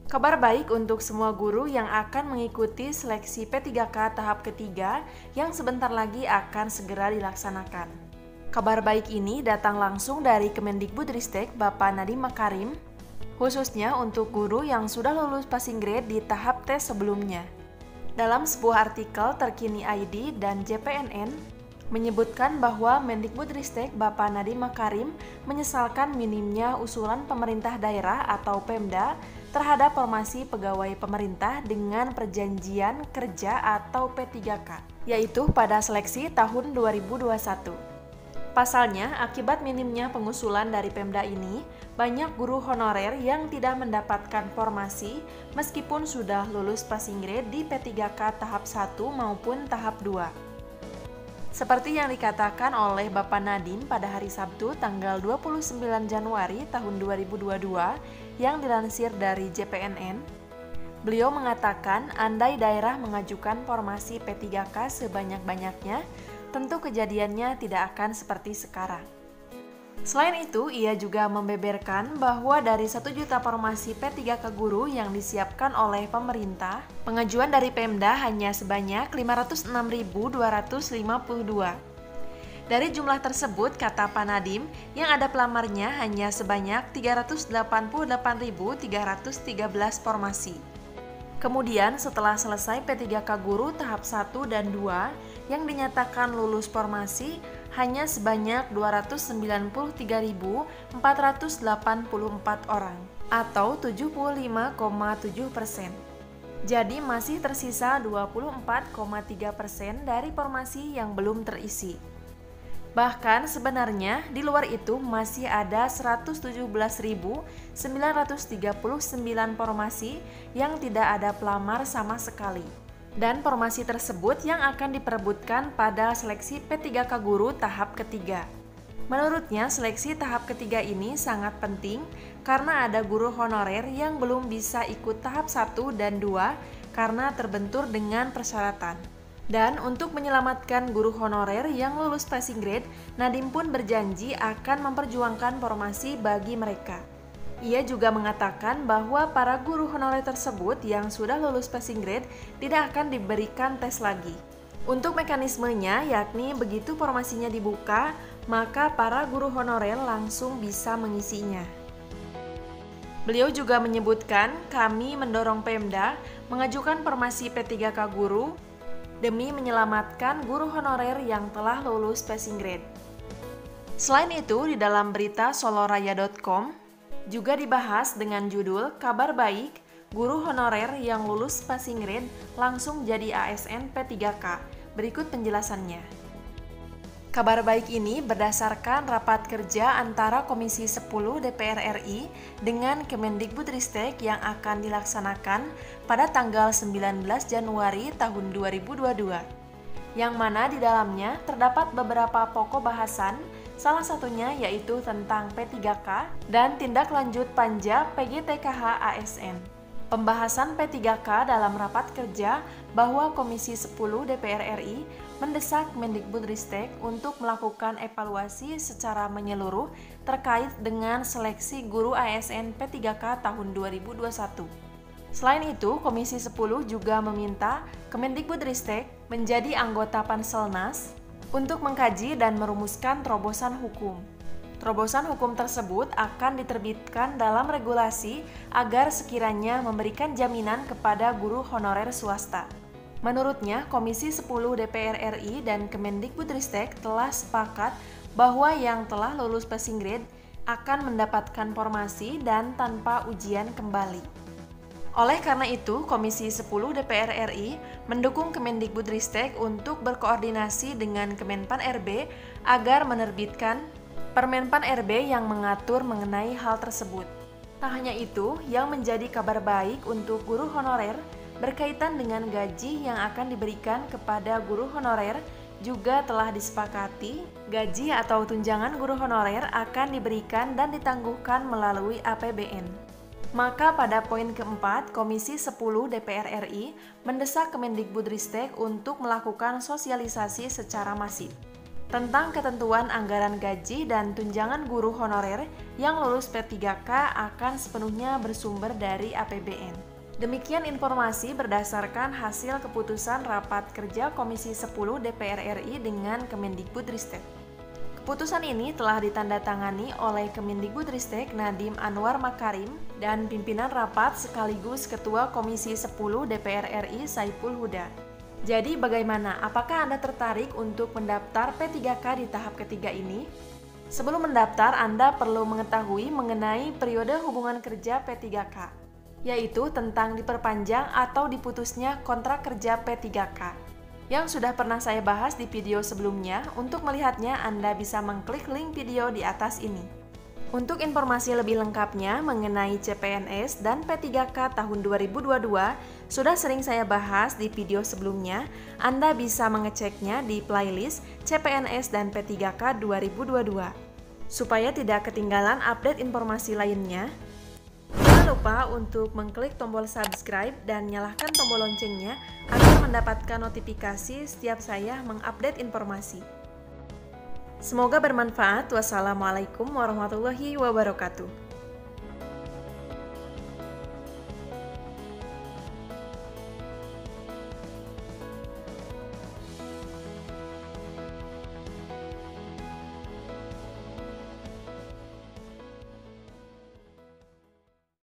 Kabar baik untuk semua guru yang akan mengikuti seleksi P3K tahap ketiga yang sebentar lagi akan segera dilaksanakan. Kabar baik ini datang langsung dari Kemendikbudristek Bapak Nadiem Makarim, khususnya untuk guru yang sudah lulus passing grade di tahap tes sebelumnya. Dalam sebuah artikel terkini ID dan JPNN, menyebutkan bahwa Mendikbudristek Bapak Nadiem Makarim menyesalkan minimnya usulan pemerintah daerah atau Pemda terhadap formasi pegawai pemerintah dengan perjanjian kerja atau P3K, yaitu pada seleksi tahun 2021. Pasalnya, akibat minimnya pengusulan dari Pemda ini, banyak guru honorer yang tidak mendapatkan formasi meskipun sudah lulus passing grade di P3K tahap 1 maupun tahap 2. Seperti yang dikatakan oleh Bapak Nadiem pada hari Sabtu tanggal 29 Januari tahun 2022 yang dilansir dari JPNN, beliau mengatakan andai daerah mengajukan formasi P3K sebanyak-banyaknya, tentu kejadiannya tidak akan seperti sekarang. Selain itu, ia juga membeberkan bahwa dari 1 juta formasi P3K guru yang disiapkan oleh pemerintah, pengajuan dari Pemda hanya sebanyak 506.252. Dari jumlah tersebut, kata Pak Nadiem, yang ada pelamarnya hanya sebanyak 388.313 formasi. Kemudian setelah selesai P3K guru tahap 1 dan 2 yang dinyatakan lulus formasi hanya sebanyak 293.484 orang atau 75,7%. Jadi masih tersisa 24,3% dari formasi yang belum terisi. Bahkan sebenarnya di luar itu masih ada 117.939 formasi yang tidak ada pelamar sama sekali. Dan formasi tersebut yang akan diperebutkan pada seleksi P3K guru tahap ketiga. Menurutnya, seleksi tahap ketiga ini sangat penting karena ada guru honorer yang belum bisa ikut tahap 1 dan 2 karena terbentur dengan persyaratan. Dan untuk menyelamatkan guru honorer yang lulus passing grade, Nadiem pun berjanji akan memperjuangkan formasi bagi mereka. Ia juga mengatakan bahwa para guru honorer tersebut yang sudah lulus passing grade tidak akan diberikan tes lagi. Untuk mekanismenya, yakni begitu formasinya dibuka, maka para guru honorer langsung bisa mengisinya. Beliau juga menyebutkan, kami mendorong Pemda mengajukan formasi P3K guru demi menyelamatkan guru honorer yang telah lulus passing grade. Selain itu, di dalam berita soloraya.com juga dibahas dengan judul Kabar Baik, Guru Honorer yang Lulus Passing Grade Langsung Jadi ASN P3K. Berikut penjelasannya. Kabar baik ini berdasarkan rapat kerja antara Komisi 10 DPR RI dengan Kemendikbudristek yang akan dilaksanakan pada tanggal 19 Januari tahun 2022. Yang mana di dalamnya terdapat beberapa pokok bahasan, salah satunya yaitu tentang P3K dan tindak lanjut panja PGTKH ASN. Pembahasan P3K dalam rapat kerja bahwa Komisi 10 DPR RI mendesak Mendikbudristek untuk melakukan evaluasi secara menyeluruh terkait dengan seleksi guru ASN P3K tahun 2021. Selain itu, Komisi 10 juga meminta Kemendikbudristek menjadi anggota Panselnas untuk mengkaji dan merumuskan terobosan hukum. Terobosan hukum tersebut akan diterbitkan dalam regulasi agar sekiranya memberikan jaminan kepada guru honorer swasta. Menurutnya, Komisi 10 DPR RI dan Kemendikbudristek telah sepakat bahwa yang telah lulus passing grade akan mendapatkan formasi dan tanpa ujian kembali. Oleh karena itu, Komisi 10 DPR RI mendukung Kemendikbudristek untuk berkoordinasi dengan Kemenpan RB agar menerbitkan Permenpan RB yang mengatur mengenai hal tersebut. Tak hanya itu, yang menjadi kabar baik untuk guru honorer berkaitan dengan gaji yang akan diberikan kepada guru honorer juga telah disepakati. Gaji atau tunjangan guru honorer akan diberikan dan ditangguhkan melalui APBN. Maka pada poin keempat, Komisi 10 DPR RI mendesak Kemendikbudristek untuk melakukan sosialisasi secara masif. tentang ketentuan anggaran gaji dan tunjangan guru honorer yang lulus P3K akan sepenuhnya bersumber dari APBN. Demikian informasi berdasarkan hasil keputusan rapat kerja Komisi 10 DPR RI dengan Kemendikbudristek. Keputusan ini telah ditandatangani oleh Kemendikbudristek Nadiem Anwar Makarim dan pimpinan rapat sekaligus Ketua Komisi 10 DPR RI Saiful Huda. Jadi bagaimana? Apakah Anda tertarik untuk mendaftar P3K di tahap ketiga ini? Sebelum mendaftar, Anda perlu mengetahui mengenai periode hubungan kerja P3K, yaitu tentang diperpanjang atau diputusnya kontrak kerja P3K, yang sudah pernah saya bahas di video sebelumnya. Untuk melihatnya, Anda bisa mengklik link video di atas ini. Untuk informasi lebih lengkapnya mengenai CPNS dan P3K tahun 2022, sudah sering saya bahas di video sebelumnya. Anda bisa mengeceknya di playlist CPNS dan P3K 2022. Supaya tidak ketinggalan update informasi lainnya, jangan lupa untuk mengklik tombol subscribe dan nyalakan tombol loncengnya agar mendapatkan notifikasi setiap saya mengupdate informasi. Semoga bermanfaat. Wassalamualaikum warahmatullahi wabarakatuh.